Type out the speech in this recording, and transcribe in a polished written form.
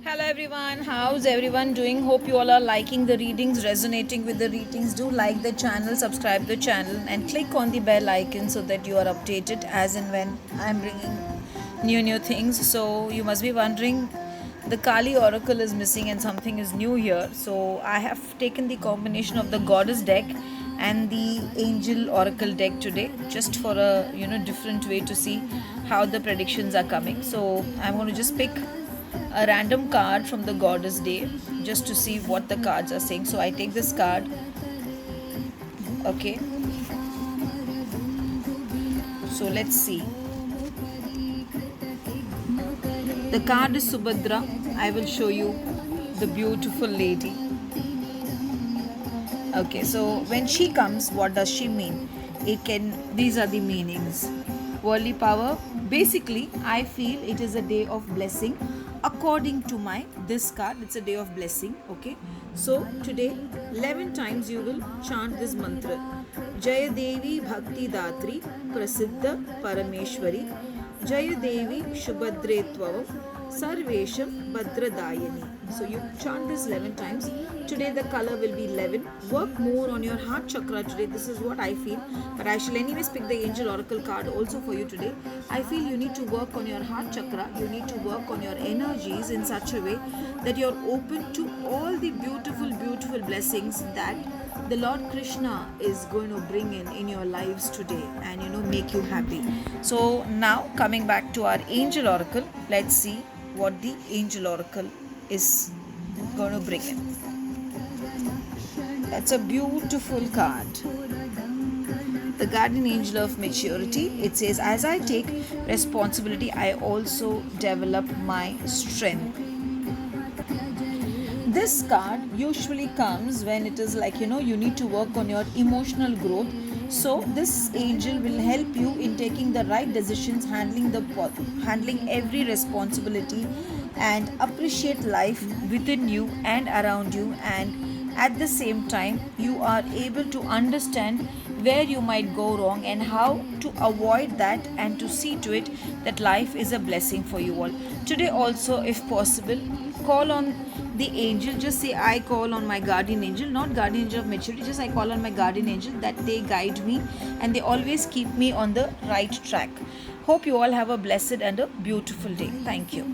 Hello everyone, how's everyone doing? Hope you all are liking the readings, resonating with the readings. Do like the channel, subscribe the channel, and click on the bell icon so that you are updated as and when I'm bringing new things. So you must be wondering, the Kali Oracle is missing and something is new here. So I have taken the combination of the Goddess deck and the Angel Oracle deck today, just for a different way to see how the predictions are coming. So I'm going to just pick a random card from the Goddess Day just to see what the cards are saying. So I take this card. Okay, so let's see. The card is Subhadra. I will show you the beautiful lady. Okay, so when she comes, what does she mean? These are the meanings. Worldly power. Basically, I feel it is a day of blessing. According to my this card, it's a day of blessing. Okay, so today 11 times you will chant this mantra. Jaya Devi Bhakti Datri Prasiddha Parameshwari Jaya Devi Shubhadre Tvavam Sarvesham Bhadradayani. So you chant this 11 times. Today the color will be 11. Work more on your heart chakra today. This is what I feel. But I shall anyways pick the Angel Oracle card also for you today. I feel you need to work on your heart chakra. You need to work on your energies in such a way that you're open to all the beautiful blessings that the Lord Krishna is going to bring in your lives today and make you happy. So now coming back to our Angel Oracle, let's see what the Angel Oracle is going to bring in. That's a beautiful card. The guardian angel of maturity. It says, as I take responsibility, I also develop my strength. This card usually comes when it is like you need to work on your emotional growth. So this angel will help you in taking the right decisions, handling every responsibility, and appreciate life within you and around you, and at the same time you are able to understand where you might go wrong and how to avoid that, and to see to it that life is a blessing for you all. Today also, if possible, call on the angel. Just say, I call on my guardian angel, not guardian angel of maturity, just I call on my guardian angel, that they guide me and they always keep me on the right track. Hope you all have a blessed and a beautiful day. Thank you.